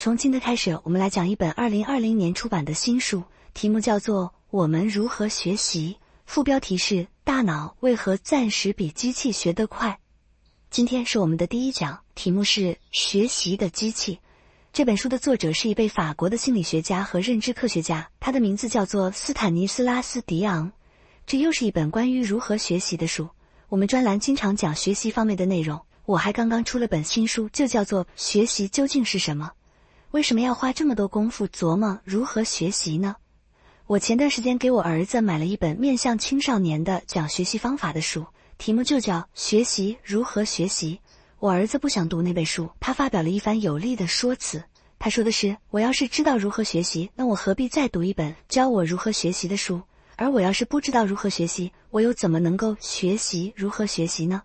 从今天开始，我们来讲一本2020年出版的新书，题目叫做《我们如何学习》，副标题是大脑为何暂时比机器学得快。今天是我们的第一讲，题目是学习的机器。这本书的作者是一位法国的心理学家和认知科学家，他的名字叫做斯坦尼斯拉斯·迪昂。这又是一本关于如何学习的书。我们专栏经常讲学习方面的内容，我还刚刚出了本新书，就叫做《学习究竟是什么》。为什么要花这么多功夫琢磨如何学习呢？我前段时间给我儿子买了一本面向青少年的讲学习方法的书，题目就叫《学习如何学习》。我儿子不想读那本书，他发表了一番有力的说辞。他说的是，我要是知道如何学习，那我何必再读一本教我如何学习的书？而我要是不知道如何学习，我又怎么能够学习如何学习呢？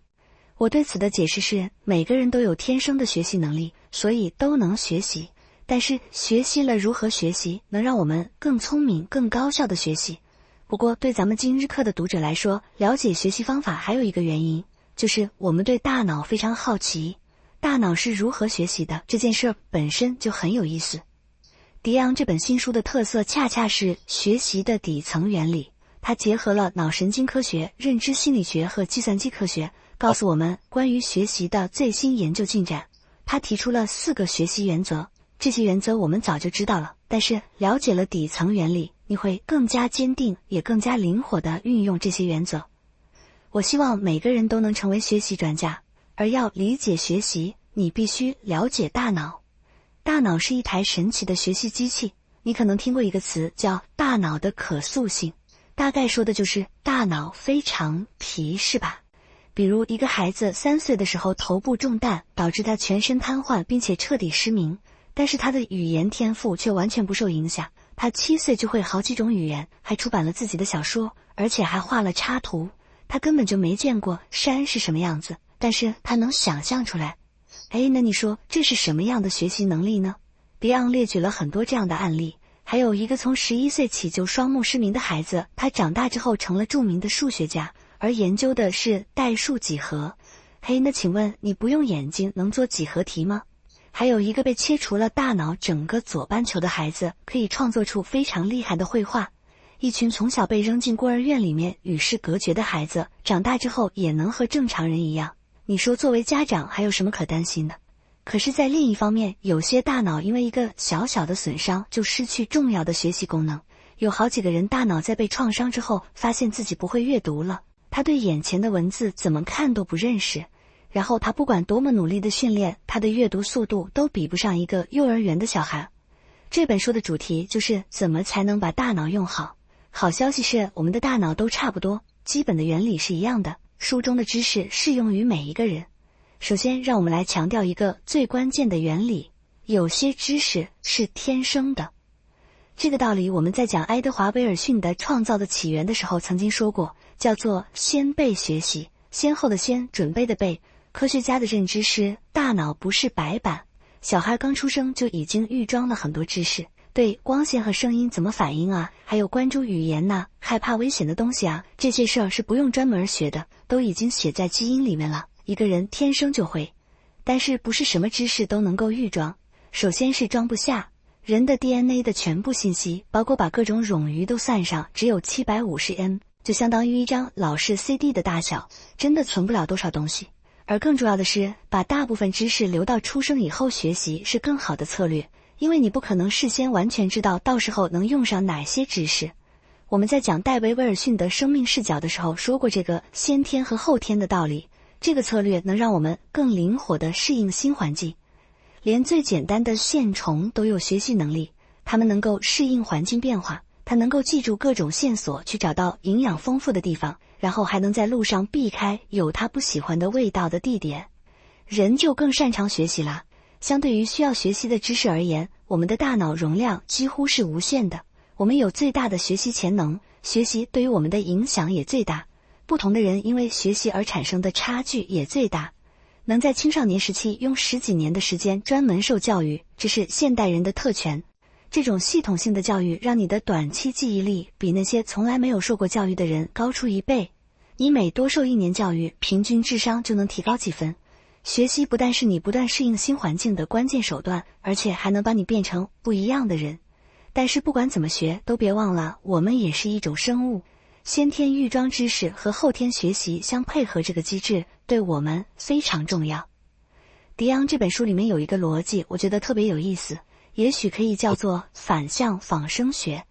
我对此的解释是，每个人都有天生的学习能力，所以都能学习。但是学习了如何学习，能让我们更聪明、更高效的学习。不过对咱们今日课的读者来说，了解学习方法还有一个原因，就是我们对大脑非常好奇。大脑是如何学习的，这件事本身就很有意思。迪昂这本新书的特色恰恰是学习的底层原理，它结合了脑神经科学、认知心理学和计算机科学，告诉我们关于学习的最新研究进展。他提出了4个学习原则，这些原则我们早就知道了，但是了解了底层原理，你会更加坚定也更加灵活地运用这些原则。我希望每个人都能成为学习专家，而要理解学习，你必须了解大脑。大脑是一台神奇的学习机器，你可能听过一个词叫大脑的可塑性，大概说的就是大脑非常皮，是吧？比如一个孩子3岁的时候头部中弹，导致他全身瘫痪并且彻底失明，但是他的语言天赋却完全不受影响。他7岁就会好几种语言，还出版了自己的小说，而且还画了插图。他根本就没见过山是什么样子，但是他能想象出来。那你说这是什么样的学习能力呢？迪昂列举了很多这样的案例，还有一个从11岁起就双目失明的孩子，他长大之后成了著名的数学家，而研究的是代数几何。那请问你不用眼睛能做几何题吗？还有一个被切除了大脑整个左半球的孩子，可以创作出非常厉害的绘画。一群从小被扔进孤儿院里面与世隔绝的孩子，长大之后也能和正常人一样。你说作为家长还有什么可担心的？可是在另一方面，有些大脑因为一个小小的损伤就失去重要的学习功能。有好几个人大脑在被创伤之后发现自己不会阅读了，他对眼前的文字怎么看都不认识，然后他不管多么努力的训练，他的阅读速度都比不上一个幼儿园的小孩。这本书的主题就是怎么才能把大脑用好。好消息是，我们的大脑都差不多，基本的原理是一样的，书中的知识适用于每一个人。首先让我们来强调一个最关键的原理，有些知识是天生的。这个道理我们在讲爱德华·威尔逊的《创造的起源》的时候曾经说过，叫做先备学习，先后的先，准备的备。科学家的认知是，大脑不是白板，小孩刚出生就已经预装了很多知识，对光线和声音怎么反应啊，还有关注语言呐，害怕危险的东西啊，这些事儿是不用专门学的，都已经写在基因里面了，一个人天生就会。但是不是什么知识都能够预装，首先是装不下。人的 DNA 的全部信息，包括把各种冗余都算上，只有750M， 就相当于一张老式 CD 的大小，真的存不了多少东西。而更重要的是，把大部分知识留到出生以后学习是更好的策略，因为你不可能事先完全知道到时候能用上哪些知识。我们在讲戴维·威尔逊的生命视角的时候说过这个先天和后天的道理，这个策略能让我们更灵活地适应新环境。连最简单的线虫都有学习能力，它们能够适应环境变化，它能够记住各种线索去找到营养丰富的地方，然后还能在路上避开有它不喜欢的味道的地点。人就更擅长学习啦。相对于需要学习的知识而言，我们的大脑容量几乎是无限的，我们有最大的学习潜能，学习对于我们的影响也最大，不同的人因为学习而产生的差距也最大。能在青少年时期用10几年的时间专门受教育，这是现代人的特权。这种系统性的教育让你的短期记忆力比那些从来没有受过教育的人高出1倍。你每多受1年教育，平均智商就能提高几分。学习不但是你不断适应新环境的关键手段，而且还能把你变成不一样的人。但是不管怎么学，都别忘了我们也是一种生物，先天预装知识和后天学习相配合，这个机制对我们非常重要。迪昂这本书里面有一个逻辑，我觉得特别有意思，也许可以叫做反向仿生学。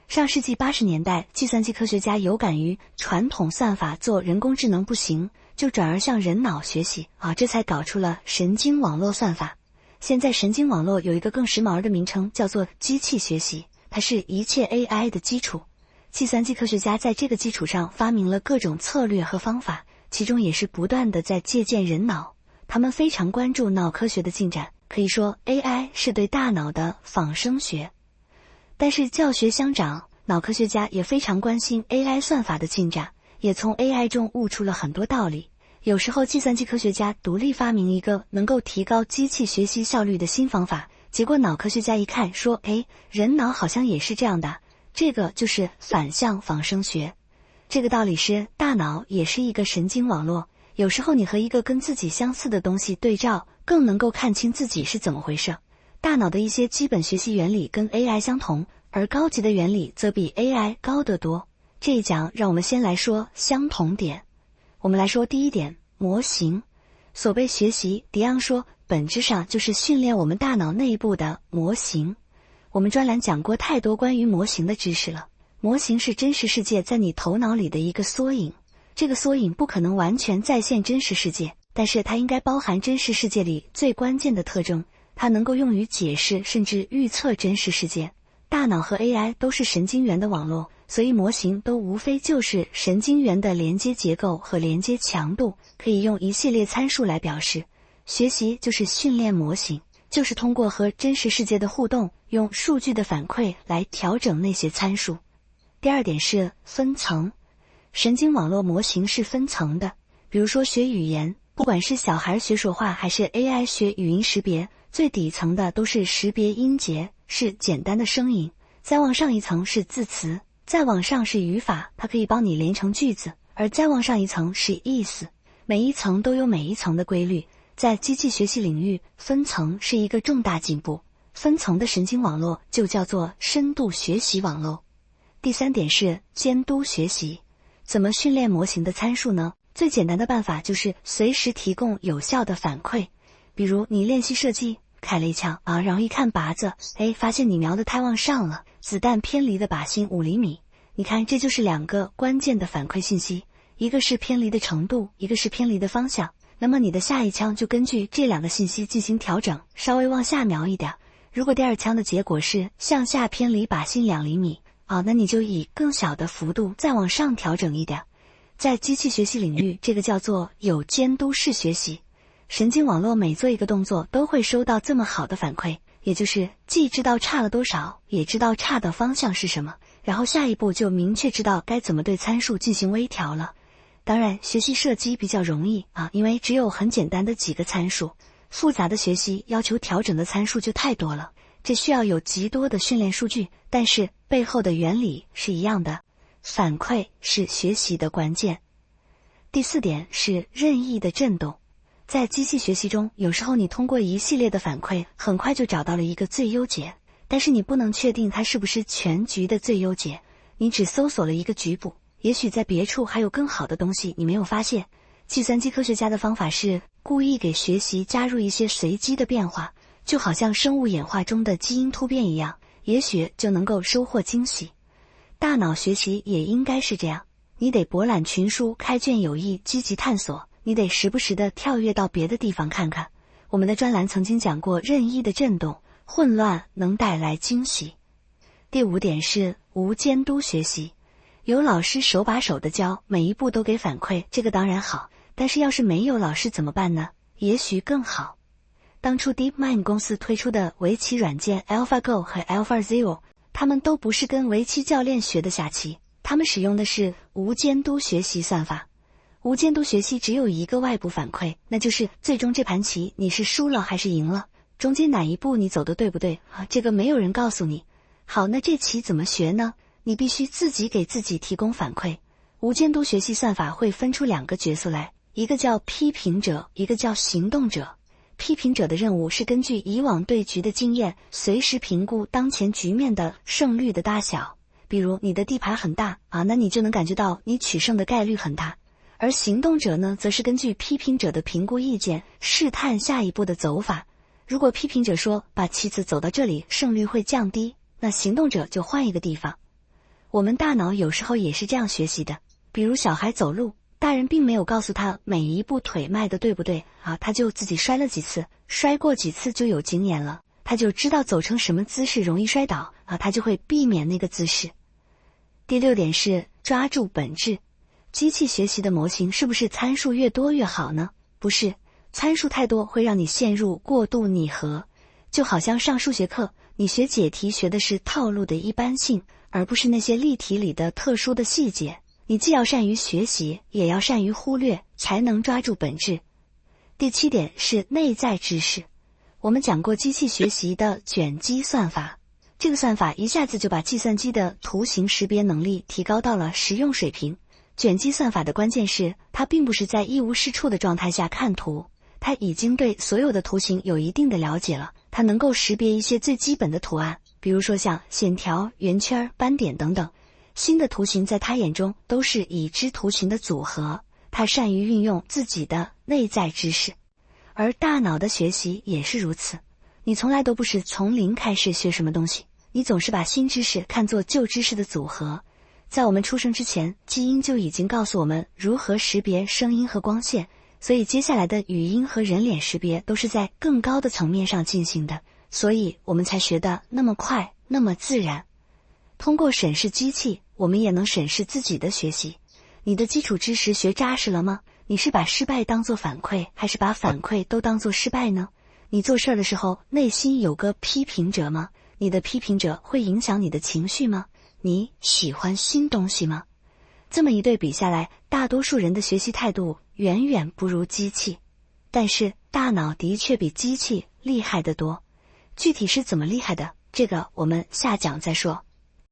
上世纪80年代，计算机科学家有感于传统算法做人工智能不行，就转而向人脑学习这才搞出了神经网络算法。现在神经网络有一个更时髦的名称，叫做机器学习，它是一切 AI 的基础。计算机科学家在这个基础上发明了各种策略和方法，其中也是不断的在借鉴人脑。他们非常关注脑科学的进展，可以说 AI 是对大脑的仿生学。但是教学相长，脑科学家也非常关心 AI 算法的进展，也从 AI 中悟出了很多道理。有时候计算机科学家独立发明一个能够提高机器学习效率的新方法，结果脑科学家一看说，人脑好像也是这样的，这个就是反向仿生学。这个道理是，大脑也是一个神经网络，有时候你和一个跟自己相似的东西对照，更能够看清自己是怎么回事。大脑的一些基本学习原理跟 AI 相同，而高级的原理则比 AI 高得多。这一讲让我们先来说相同点。我们来说第一点，模型。所谓学习，迪昂说，本质上就是训练我们大脑内部的模型。我们专栏讲过太多关于模型的知识了。模型是真实世界在你头脑里的一个缩影，这个缩影不可能完全再现真实世界，但是它应该包含真实世界里最关键的特征，它能够用于解释甚至预测真实世界。大脑和 AI 都是神经元的网络，所以模型都无非就是神经元的连接结构和连接强度，可以用一系列参数来表示。学习就是训练模型，就是通过和真实世界的互动，用数据的反馈来调整那些参数。第二点是分层。神经网络模型是分层的，比如说学语言，不管是小孩学说话还是 AI 学语音识别，最底层的都是识别音节，是简单的声音，再往上一层是字词，再往上是语法，它可以帮你连成句子，而再往上一层是意思。每一层都有每一层的规律，在机器学习领域，分层是一个重大进步。分层的神经网络就叫做深度学习网络。第三点是监督学习。怎么训练模型的参数呢？最简单的办法就是随时提供有效的反馈。比如你练习射击，开了一枪然后一看靶子，发现你瞄得太往上了，子弹偏离的靶心5厘米。你看，这就是两个关键的反馈信息，一个是偏离的程度，一个是偏离的方向。那么你的下一枪就根据这两个信息进行调整，稍微往下瞄一点。如果第二枪的结果是向下偏离靶心2厘米，那你就以更小的幅度再往上调整一点。在机器学习领域，这个叫做有监督式学习。神经网络每做一个动作都会收到这么好的反馈，也就是既知道差了多少，也知道差的方向是什么，然后下一步就明确知道该怎么对参数进行微调了。当然，学习射击比较容易因为只有很简单的几个参数，复杂的学习要求调整的参数就太多了，这需要有极多的训练数据，但是背后的原理是一样的。反馈是学习的关键。第四点是任意的震动。在机器学习中，有时候你通过一系列的反馈，很快就找到了一个最优解，但是你不能确定它是不是全局的最优解，你只搜索了一个局部，也许在别处还有更好的东西你没有发现。计算机科学家的方法是故意给学习加入一些随机的变化，就好像生物演化中的基因突变一样，也许就能够收获惊喜。大脑学习也应该是这样，你得博览群书，开卷有益，积极探索，你得时不时地跳跃到别的地方看看。我们的专栏曾经讲过任意的震动，混乱能带来惊喜。第五点是无监督学习。有老师手把手的教，每一步都给反馈，这个当然好，但是要是没有老师怎么办呢？也许更好。当初 DeepMind 公司推出的围棋软件 AlphaGo 和 AlphaZero， 他们都不是跟围棋教练学的下棋，他们使用的是无监督学习算法。无监督学习只有一个外部反馈，那就是最终这盘棋你是输了还是赢了，中间哪一步你走的对不对这个没有人告诉你。好，那这棋怎么学呢？你必须自己给自己提供反馈。无监督学习算法会分出两个角色来，一个叫批评者，一个叫行动者。批评者的任务是根据以往对局的经验，随时评估当前局面的胜率的大小。比如你的地盘很大那你就能感觉到你取胜的概率很大。而行动者呢，则是根据批评者的评估意见，试探下一步的走法。如果批评者说把棋子走到这里胜率会降低，那行动者就换一个地方。我们大脑有时候也是这样学习的，比如小孩走路，大人并没有告诉他每一步腿迈的对不对他就自己摔了几次，摔过几次就有经验了，他就知道走成什么姿势容易摔倒他就会避免那个姿势。第6点是抓住本质。机器学习的模型是不是参数越多越好呢？不是，参数太多会让你陷入过度拟合。就好像上数学课，你学解题学的是套路的一般性，而不是那些例题里的特殊的细节。你既要善于学习，也要善于忽略，才能抓住本质。第7点是内在知识。我们讲过机器学习的卷积算法，这个算法一下子就把计算机的图形识别能力提高到了实用水平。卷积算法的关键是，它并不是在一无是处的状态下看图，它已经对所有的图形有一定的了解了，它能够识别一些最基本的图案，比如说像线条、圆圈、斑点等等。新的图形在它眼中都是已知图形的组合，它善于运用自己的内在知识。而大脑的学习也是如此，你从来都不是从零开始学什么东西，你总是把新知识看作旧知识的组合。在我们出生之前，基因就已经告诉我们如何识别声音和光线，所以接下来的语音和人脸识别都是在更高的层面上进行的，所以我们才学得那么快，那么自然。通过审视机器，我们也能审视自己的学习。你的基础知识学扎实了吗？你是把失败当作反馈，还是把反馈都当作失败呢？你做事的时候，内心有个批评者吗？你的批评者会影响你的情绪吗？你喜欢新东西吗？这么一对比下来，大多数人的学习态度远远不如机器。但是大脑的确比机器厉害得多。具体是怎么厉害的，这个我们下讲再说。